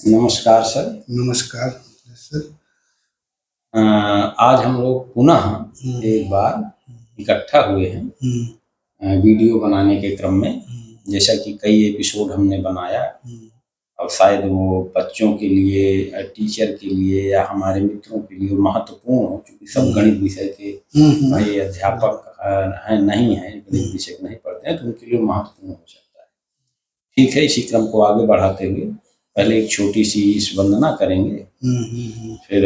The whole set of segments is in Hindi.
नमस्कार सर। नमस्कार सर। आज हम लोग पुनः एक बार इकट्ठा हुए हैं वीडियो बनाने के क्रम में। जैसा कि कई एपिसोड हमने बनाया और शायद वो बच्चों के लिए, टीचर के लिए या हमारे मित्रों के लिए महत्वपूर्ण हो, क्योंकि सब गणित विषय के भाई अध्यापक नहीं हैं, गणित विषय नहीं पढ़ते हैं, तो उनके लिए महत्वपूर्ण हो सकता है। ठीक है, इसी क्रम को आगे बढ़ाते हुए पहले एक छोटी सी वंदना करेंगे, फिर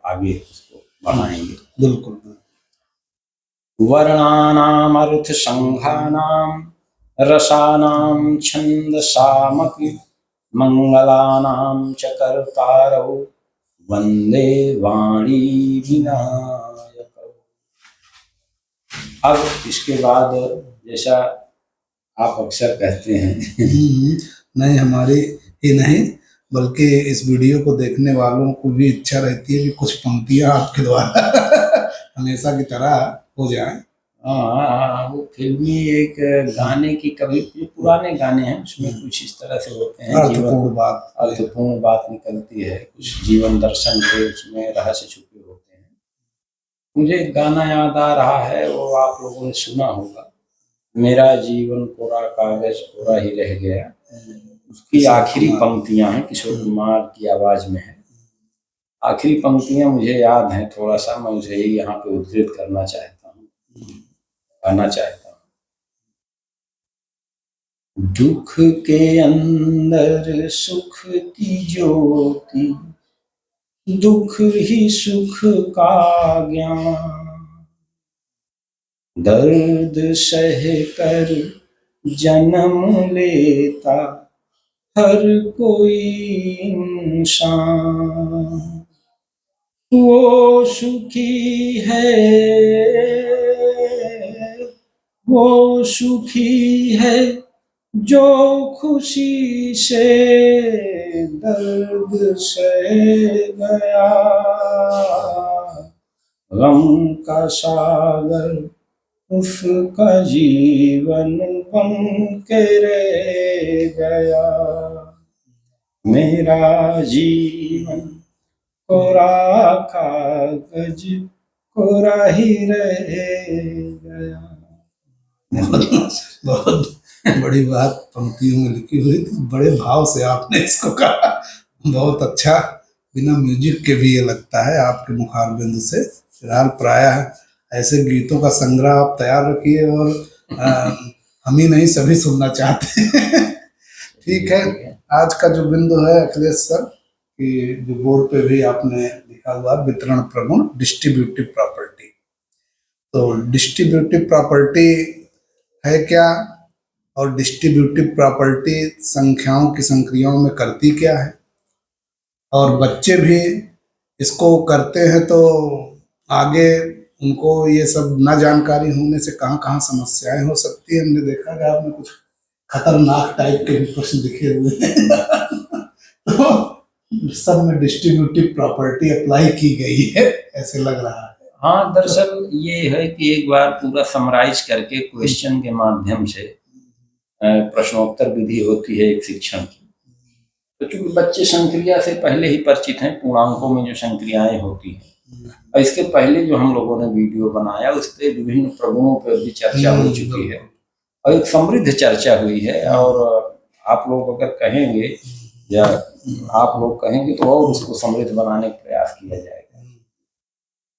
आगे उसको बढ़ाएंगे। बिल्कुल। वर्णानामर्थ संघानाम रसानाम छंदसामपि मंगलानाम च कर्तारौ वंदे वाणी विनायकौ। अब इसके बाद जैसा आप अक्सर कहते हैं नहीं, हमारी ही नहीं बल्कि इस वीडियो को देखने वालों को भी इच्छा रहती है कि कुछ पंक्तियां आपके द्वारा हमेशा की तरह हो जाए। वो फिल्मी एक गाने की, कभी पुराने गाने हैं उसमें कुछ इस तरह से होते हैं, अर्थपूर्ण बात निकलती है, कुछ जीवन दर्शन के उसमें रहस्य छुपे होते हैं। मुझे एक गाना याद आ रहा है, वो आप लोगों ने सुना होगा, मेरा जीवन कोरा कागज कोरा ही रह गया। उसकी आखिरी पंक्तियां हैं, किशोर कुमार की आवाज में है। आखिरी पंक्तियां मुझे याद हैं, थोड़ा सा मैं उसे यहाँ पे उद्धृत करना चाहता हूँ, गाना चाहता हूँ। दुख के अंदर सुख की ज्योति, दुख ही सुख का ज्ञान, दर्द सह कर जन्म लेता हर कोई इंसान, वो सुखी है, वो सुखी है जो खुशी से दर्द सह गया, गम का सागर उसका जीवन बन के रह गया, मेरा जीवन कोरा कागज कोरा ही रह गया। बहुत बड़ी बात पंक्तियों में लिखी हुई थी, बड़े भाव से आपने इसको कहा, बहुत अच्छा। बिना म्यूजिक के भी ये लगता है आपके मुखारबिंद से। फिलहाल प्रायः ऐसे गीतों का संग्रह आप तैयार रखिए और हम ही नहीं सभी सुनना चाहते हैं। ठीक है, आज का जो बिंदु है अखिलेश सर कि जो बोर्ड पे भी आपने लिखा हुआ वितरण प्रगुण, डिस्ट्रीब्यूटिव प्रॉपर्टी। तो डिस्ट्रीब्यूटिव प्रॉपर्टी है क्या, और डिस्ट्रीब्यूटिव प्रॉपर्टी संख्याओं की संक्रियाओं में करती क्या है, और बच्चे भी इसको करते हैं तो आगे उनको ये सब ना जानकारी होने से कहाँ कहाँ समस्याएं हो सकती है। हमने देखा है आपने कुछ खतरनाक टाइप के भी प्रश्न लिखे हुए हैं तो सब में डिस्ट्रीब्यूटिव प्रॉपर्टी अप्लाई की गई है, ऐसे लग रहा है। हाँ, दरअसल ये है कि एक बार पूरा समराइज करके क्वेश्चन के माध्यम से प्रश्नोत्तर विधि होती है एक शिक्षण की, तो चूंकि बच्चे संक्रिया से पहले ही परिचित हैं, पूर्णांकों में जो संक्रियाएं होती हैं, और इसके पहले जो हम लोगों ने वीडियो बनाया उस पर विभिन्न प्रगुणों पर भी चर्चा हो चुकी है और एक समृद्ध चर्चा हुई है। और आप लोग अगर कहेंगे या आप लोग कहेंगे तो और उसको समृद्ध बनाने का प्रयास किया जाएगा।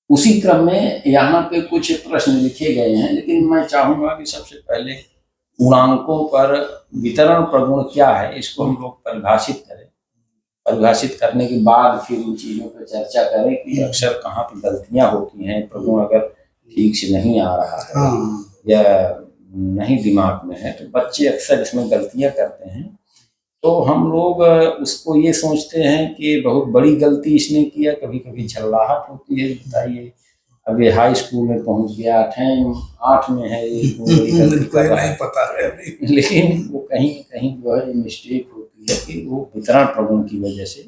उसी क्रम में यहाँ पे कुछ प्रश्न लिखे गए हैं, लेकिन मैं चाहूंगा कि सबसे पहले पूर्णांकों पर वितरण प्रगुण क्या है इसको हम लोग परिभाषित करें। परिभाषित करने के बाद फिर इन चीजों पर चर्चा करें कि अक्सर कहाँ पे गलतियां होती हैं, प्रगुण अगर ठीक से नहीं आ रहा है या नहीं दिमाग में है, तो बच्चे अक्सर इसमें गलतियां करते हैं। तो हम लोग उसको ये सोचते हैं कि बहुत बड़ी गलती इसने किया, कभी कभी झल्लाहट होती है, बताइए अब ये हाई स्कूल में पहुंच गया, 8 में है, ये नहीं पता है अभी, लेकिन वो कहीं कहीं जो है मिस्टेक होती है कि वो वितरण प्रगुण की वजह से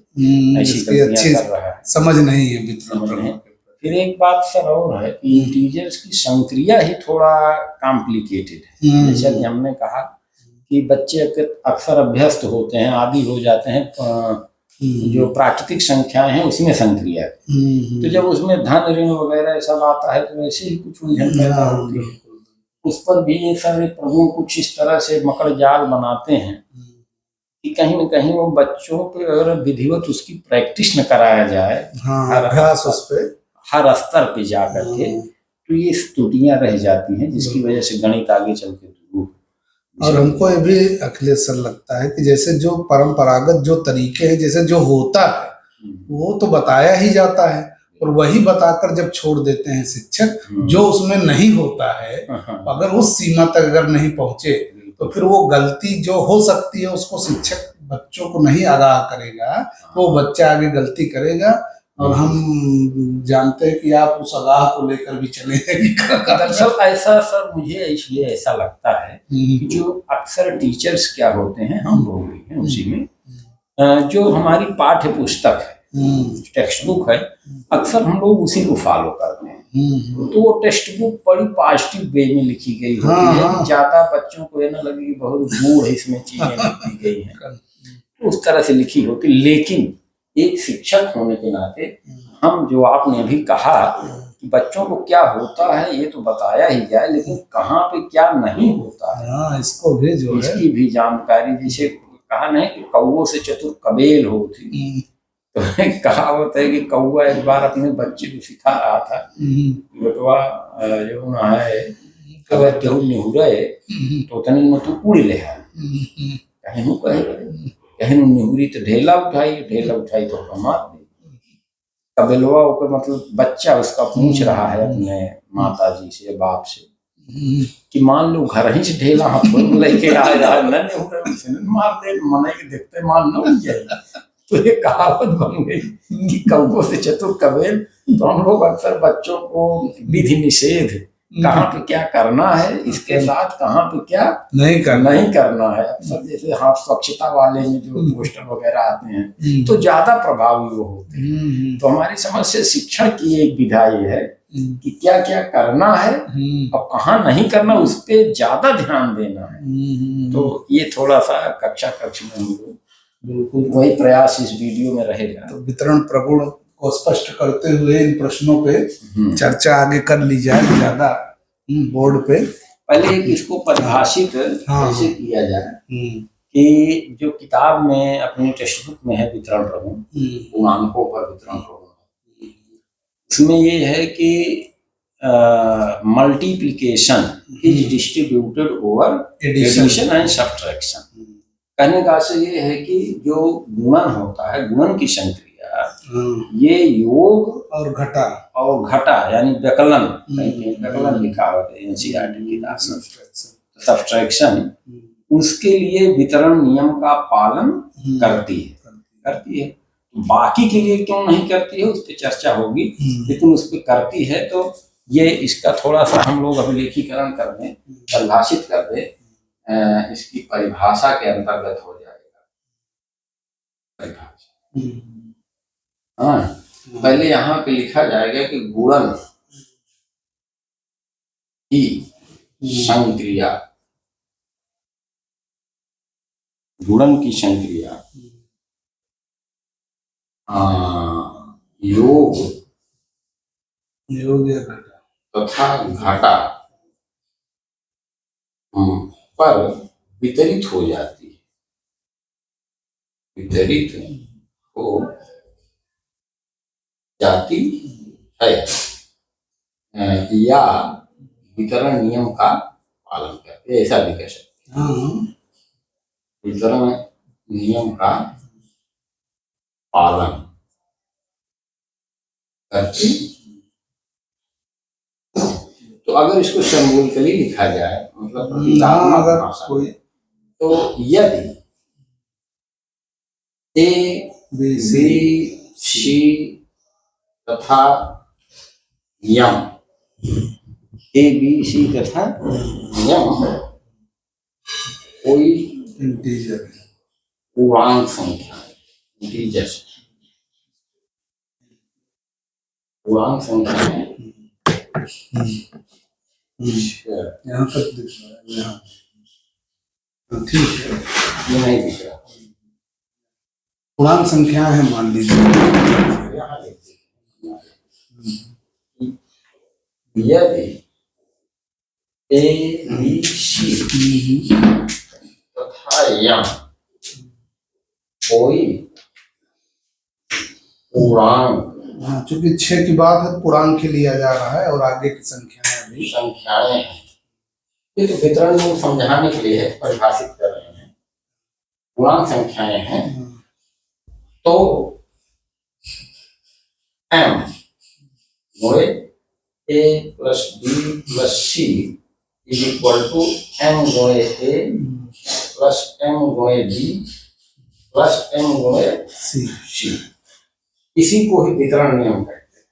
ऐसी गलतियां कर रहा है, समझ नहीं है वितरण प्रगुण। फिर एक बात सर और है कि इंटीजर्स की संक्रिया ही थोड़ा कॉम्प्लिकेटेड है। जैसा कि हमने कहा कि बच्चे अक्सर अभ्यस्त होते हैं, आदी हो जाते हैं जो प्राकृतिक संख्याएं हैं उसमें संक्रिया है। तो जब उसमें धन ऋण वगैरह सब आता है तो ऐसे ही कुछ उलझन पैदा होती है। उस पर भी ये सारे प्रभु कुछ इस तरह से मकड़ जाल बनाते हैं कि कहीं न कहीं वो बच्चों पे अगर विधिवत उसकी प्रैक्टिस न कराया जाए, अभ्यास उस पे हर स्तर पे जा करके, तो ये त्रुटियां रह जाती हैं जिसकी वजह से गणित आगे चल के और हमको ये भी अखिलेश सर लगता है कि जैसे जो परंपरागत जो तरीके हैं, जैसे जो होता है वो तो बताया ही जाता है और वही बताकर जब छोड़ देते हैं शिक्षक, जो उसमें नहीं होता है अगर उस सीमा तक अगर नहीं पहुंचे तो फिर वो गलती जो हो सकती है उसको शिक्षक बच्चों को नहीं आगाह करेगा तो वो बच्चा आगे गलती करेगा। और हम जानते हैं कि आप उस आगाह को लेकर भी चले दरअसल ऐसा सर मुझे इसलिए ऐसा लगता है कि जो अक्सर टीचर्स क्या होते हैं, हम लोग भी हैं उसी में, जो हमारी पाठ्य पुस्तक है, टेक्स्ट बुक है, अक्सर हम लोग उसी को फॉलो करते हैं। तो वो टेक्स्ट बुक बड़ी पॉजिटिव वे में लिखी गई होती है, ज्यादा बच्चों को ये ना लगे कि बहुत गूढ़ इसमें चीजें लिखी गई हैं, उस तरह से लिखी होती। लेकिन एक शिक्षक होने के नाते हम, जो आपने अभी कहा कि बच्चों को क्या होता है ये तो बताया ही जाए, लेकिन कहाँ पे क्या नहीं होता है इसको भी जो इसकी भी जानकारी, जैसे कहा नहीं कि कौओं से चतुर कबेल होती, तो कहावत है कि कौआ एक बार अपने बच्चे को सिखा रहा था, बेटवा जो ना है अगर केहू निहुरे तो तनी में तू उड़ ले, कहीं निहुरी तो ढेला उठाई तो मार दी। कबेलवा ऊपर मतलब बच्चा उसका पूछ रहा है अपने माता जी से, बाप से, कि मान लो घर ही से ढेला हाथों में लेके आ रहा है, न निहुरे उसे मार दे, मने के देखते मान न हो जाए। तो ये कहावत बन गई कि कौओं से चतुर कबेल। तो हम लोग अक्सर बच्चों को विधि निषेध, कहाँ पे क्या करना है, इसके साथ कहाँ पे क्या नहीं करना है, अक्सर जैसे हाँ स्वच्छता वाले में जो पोस्टर वगैरह आते हैं तो ज्यादा प्रभावी वो होते हैं। तो हमारी समझ से शिक्षण की एक विधा ये है कि क्या क्या करना है और कहाँ नहीं करना, उस पर ज्यादा ध्यान देना है। तो ये थोड़ा सा कक्षा में हम लोग बिल्कुल वही प्रयास इस वीडियो में रहेगा। तो वितरण प्रगुण को स्पष्ट करते हुए इन प्रश्नों पे चर्चा आगे कर ली जाए ज्यादा बोर्ड पे। पहले एक इसको परिभाषित कैसे किया जाए कि जो किताब में अपनी टेक्स्ट बुक में है वितरण प्रगुण, पूर्णांकों पर वितरण प्रगुण, इसमें ये है कि multiplication is distributed over addition and subtraction. कहने का आशय ये है कि जो गुणन होता है, गुणन की संक्रिया, ये योग और घटा यानी व्यकलन लिखा हुआ है एनसीईआरटी की किताब, सब्ट्रैक्शन, उसके लिए वितरण नियम का पालन करती है। बाकी के लिए क्यों नहीं करती है उस पर चर्चा होगी, लेकिन उस पर करती है। तो ये इसका थोड़ा सा हम लोग अभिलेखीकरण कर दें, परिभाषित कर दें, इसकी परिभाषा के अंतर्गत हो जाएगा परिभाषा। हाँ, पहले यहाँ पे लिखा जाएगा कि गुणन की संक्रिया, योग तथा घटा पर वितरित हो जाती है या वितरण नियम का पालन करते हैं, ऐसा भी कह सकते हैं। वितरण नियम का पालन करती। तो अगर इसको सिंबॉलिकली लिखा जाए, मतलब प्रतीकात्मक भाषा में, तो यदि ए बी सी तथा यम, ए बी सी तथा यम कोई इंटीजर पूर्णांक संख्या, पूर्णांक संख्या है, यहाँ तक दिख रहा है, यहाँ ठीक है, ये नहीं दिख रहा। पूर्णांक संख्या है मान लीजिए, यहाँ लिख दीजिए, यदि ए बी सी तथा यम कोई पूर्णांक, हाँ, चूंकि 6 की बात है पूर्णांक के लिया जा रहा है और आगे की संख्याएं अभी संख्याएं हैं, ये तो वितरण को समझाने के लिए है, परिभाषित कर रहे हैं, पूर्णांक संख्याएं हैं, तो m गुणे a plus b plus c is equal to m गुणे a प्लस m गुणे b प्लस m गुणे सी। इसी को ही वितरण नियम कहते हैं।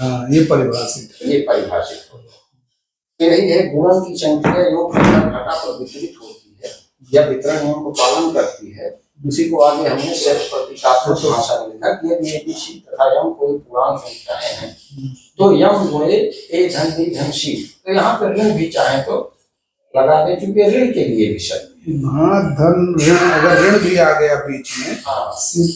हाँ, ये परिभाषित है। ये परिभाषित हो गया। यही है, गुणन की संख्या योग घटा पर वितरित होती है या वितरण नियम को पालन करती है। उसी को आगे हमने सेट प्रतीकात्मक भाषा में लिखा कि यदि ए बी सी तथा यम कोई पूर्णांक संख्याएं हैं तो यम गुणे ए धन बी धन सी, तो यहाँ पर ऋण भी चाहे तो लगा दे, चूंकि ऋण के लिए भी शर्त। हाँ, धन ऋण, अगर ऋण भी आ गया बीच में, हाँ,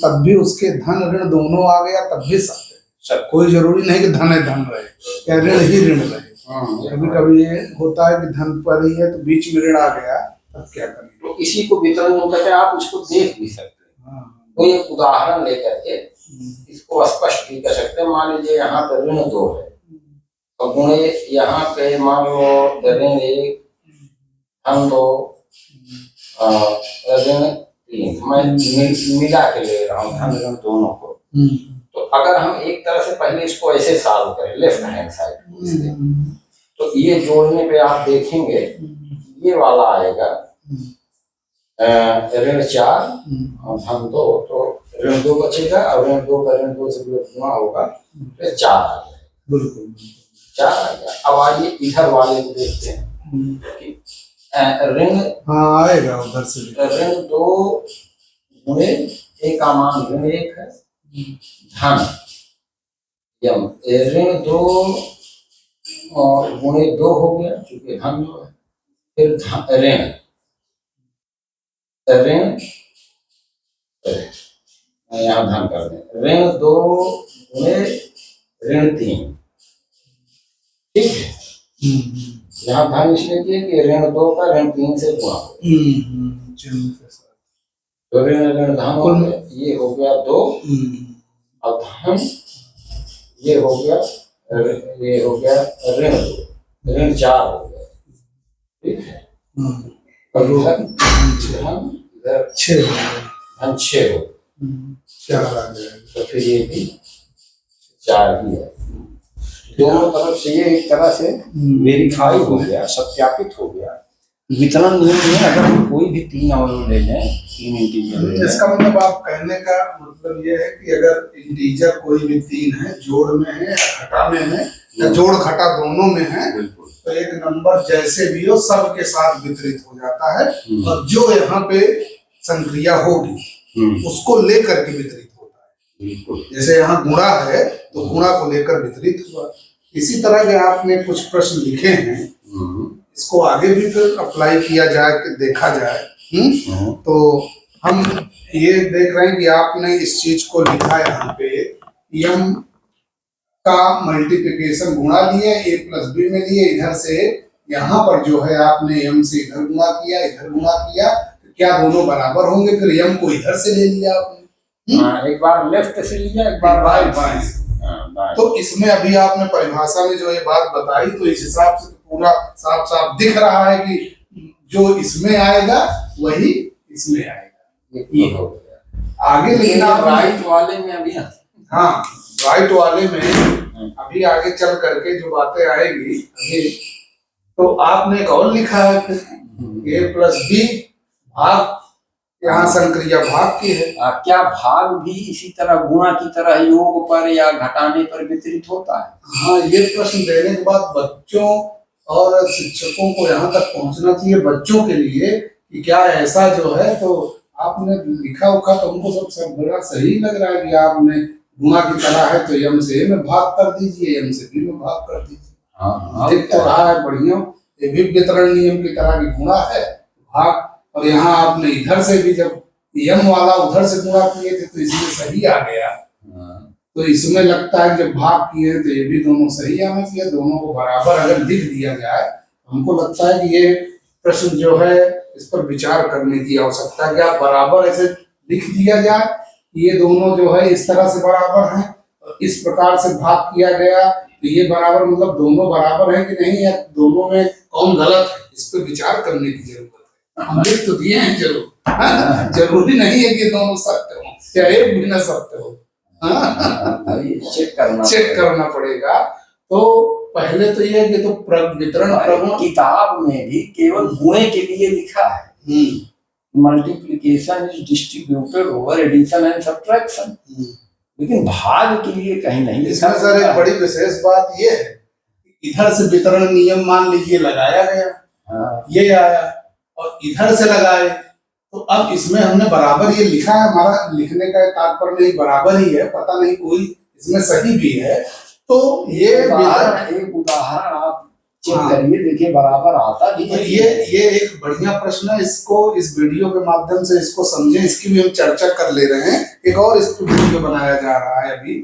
तब भी उसके धन ऋण दोनों आ गया तब भी सब, कोई जरूरी नहीं कि धन है धन रहे या ऋण ही ऋण रहे। कभी कभी ये होता है कि धन पर ही है तो बीच में ऋण आ गया, तब क्या करें? तो इसी को वितरण नियम कहते हैं। आप उसको देख भी सकते हैं, कोई एक उदाहरण लेकर के इसको स्पष्ट भी कर सकते हैं। मान लीजिए यहाँ पर ऋण 2 है तो गुणे यहाँ पे मान लो ऋण 1 धन 2 ऋण 3, मैं मिला के ले रहा हूँ धन ऋण दोनों को। तो अगर हम एक तरह से पहले इसको ऐसे सॉल्व करें लेफ्ट हैंड साइड, तो ये जोड़ने पे आप देखेंगे ये वाला आएगा ऋण 4 और धन 2, तो ऋण 2 बचेगा और ऋण 2 का ऋण 2 से गुणा होगा तो 4 आ जाएगा। बिल्कुल 4 आ गया। अब आइए इधर वाले को देखते हैं कि ऋण, हाँ आएगा उधर से, ऋण 2 गुणे ए का मान ऋण 1 है, धन यम ऋण 2 और गुणे 2 हो गया क्योंकि धन 2 है, फिर ऋण ऋण यहाँ धन कर दें, ऋण 2 गुणे ऋण 3, ठीक है। यहाँ धन इसलिए किए कि ऋण 2 का ऋण 3 से गुणा हो, तो ऋण धन हो गया, ये हो गया 2 और धन ये हो गया ऋण 2, ऋण 4 हो गया, ठीक है। और धन 6 धन 6 हो, 4 आ जाएगा, तो फिर ये भी 4 ही है। दोनों तरफ से ये एक तरह से वेरीफाई हो गया, सत्यापित हो गया। वितरण नियम में अगर हम कोई भी 3 अवयव ले लें, 3 इंटीजर ले लें, इसका मतलब आप कहने का मतलब ये है कि अगर इंटीजर कोई भी 3 है, जोड़ में है या घटा में है या जोड़ घटा दोनों में है, तो एक नंबर जैसे भी हो सब के साथ वितरित हो जाता है और जो यहाँ पे संक्रिया होगी उसको लेकर के वितरित होता है। जैसे यहाँ गुणा है तो गुणा को लेकर वितरित हुआ। इसी तरह के आपने कुछ प्रश्न लिखे हैं, इसको आगे भी फिर अप्लाई किया जाए, देखा जाए। तो हम ये देख रहे हैं कि आपने इस चीज को लिखा है यहाँ पे, यम का मल्टीप्लिकेशन गुणा लिए a प्लस बी में लिए, इधर से यहाँ पर जो है आपने यम से इधर गुणा किया, इधर गुणा किया, तो क्या दोनों बराबर होंगे? फिर यम को इधर से ले लिया आपने, एक बार लेफ्ट से लिया, एक बार बाएं से। तो इसमें अभी आपने परिभाषा में जो ये बात बताई, तो इस हिसाब से पूरा साफ साफ दिख रहा है कि जो इसमें आएगा वही इसमें आएगा। ये हो गया। आगे लेकिन आप राइट वाले में अभी, हाँ राइट वाले में अभी आगे चल करके जो बातें आएगी अभी, तो आपने एक और लिखा है फिर a प्लस बी भाग, यहाँ संक्रिया भाग की है। क्या भाग भी इसी तरह गुणा की तरह योग पर या घटाने पर वितरित होता है? हाँ, ये प्रश्न देने के बाद बच्चों और शिक्षकों को यहाँ तक पहुँचना चाहिए, बच्चों के लिए, कि क्या ऐसा जो है, तो आपने लिखा उखा तो उनको सब बड़ा सही लग रहा है कि आपने गुणा की तरह है तो यम से ए में भाग कर दीजिए, यम से बी में भाग कर दीजिए। हाँ, दिख तो रहा है बढ़िया, ये भी वितरण नियम की तरह की गुणा है भाग, और यहाँ आपने इधर से भी जब यम वाला उधर से गुणा किए थे तो इसमें सही आ गया। तो इसमें लगता है जब भाग किए तो ये भी दोनों सही आना चाहिए, दोनों को बराबर अगर लिख दिया जाए। हमको लगता है कि ये प्रश्न जो है इस पर विचार करने की आवश्यकता है कि आप बराबर ऐसे लिख दिया जाए, ये दोनों जो है इस तरह से बराबर हैं, इस प्रकार से भाग किया गया तो ये बराबर, मतलब दोनों बराबर है कि नहीं, या दोनों में कौन गलत है, इस पर विचार करने की जरूरत है। हम लिख तो दिए हैं जरूर, जरूरी नहीं है कि दोनों सत्य हो या एक भी न सत्य हो, चेक करना पड़ेगा। तो पहले तो ये कि तो वितरण किताब में भी केवल गुणे के लिए लिखा है, multiplication is distributed over addition and subtraction, लेकिन भाग के लिए कहीं नहीं। इसमें सर एक बड़ी विशेष बात ये है, इधर से वितरण नियम मान लीजिए लगाया गया, ये आया, और इधर से लगाए, तो अब इसमें हमने बराबर ये लिखा है, हमारा लिखने का तात्पर्य नहीं बराबर ही है, पता नहीं कोई इसमें सही भी है, तो ये एक उदाहरण आप चेक करिए, देखिए बराबर आता भी है। ये एक बढ़िया प्रश्न है, इसको इस वीडियो के माध्यम से इसको समझे, इसकी भी हम चर्चा कर ले रहे हैं। एक और इस पर वीडियो बनाया जा रहा है अभी,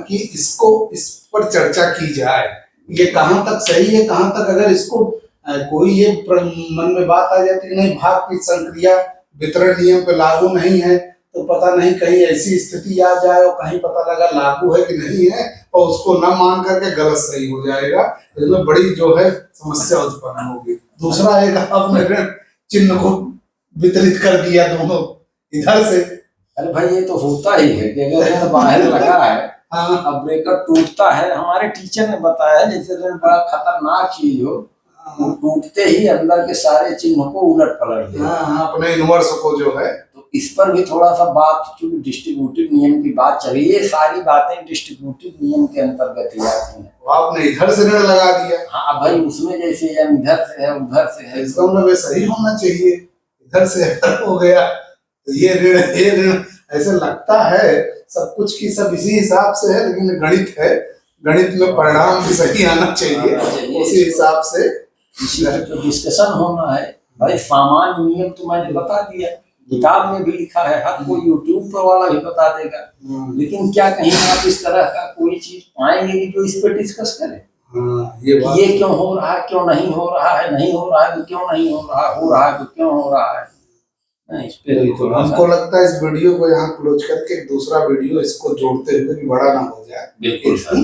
कि इसको इस पर चर्चा की जाए, ये कहाँ तक सही है, कहाँ तक अगर इसको कोई ये मन में बात आ जाती है नहीं भाग की संक्रिया वितरण नियम पे लागू नहीं है, तो पता नहीं कहीं ऐसी स्थिति आ जाए और कहीं पता लगा लागू है कि नहीं है, और उसको न मान करके गलत सही हो जाएगा, इसमें बड़ी जो है समस्या उत्पन्न होगी। दूसरा एक आपने चिन्ह को वितरित कर दिया दोनों इधर से, अरे भाई ये तो होता ही है कि अगर बाहर लगा है, अब ब्रेकर टूटता है, हमारे टीचर ने बताया जैसे बड़ा खतरनाक चीज हो, टूटते ही अंदर के सारे चिन्हों को उलट पलट दे, अपने इनवर्स को जो है। तो इस पर भी थोड़ा सा बात, क्योंकि डिस्ट्रीब्यूटिव नियम की बात चली, ये सारी बातें डिस्ट्रीब्यूटिव नियम के अंतर्गत ही आती हैं। आपने इधर से ऋण लगा दिया, हाँ भाई उसमें जैसे इधर से है उधर से है, इसका मतलब सही होना चाहिए, इधर से हो गया तो ये ऋण ऐसे लगता है सब कुछ की सब इसी हिसाब से है, लेकिन गणित है, गणित में परिणाम भी सही आना चाहिए, उसी हिसाब से जो डिस्कशन होना है। भाई सामान्य नियम तो मैंने बता दिया, किताब में भी लिखा है, हर कोई यूट्यूब पर वाला भी बता देगा, लेकिन क्या कहीं आप इस तरह का कोई चीज पाएंगे कि जो इस पर डिस्कस करें, ये क्यों हो रहा है, क्यों नहीं हो रहा है, नहीं हो रहा है तो क्यों नहीं हो रहा है तो क्यों हो रहा है। इस पे हमको लगता है इस वीडियो को यहाँ क्लोज करके एक दूसरा वीडियो इसको जोड़ते हुए कि बड़ा ना हो जाए। बिल्कुल सर,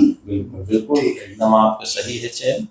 बिल्कुल एकदम आपका सही है चयन।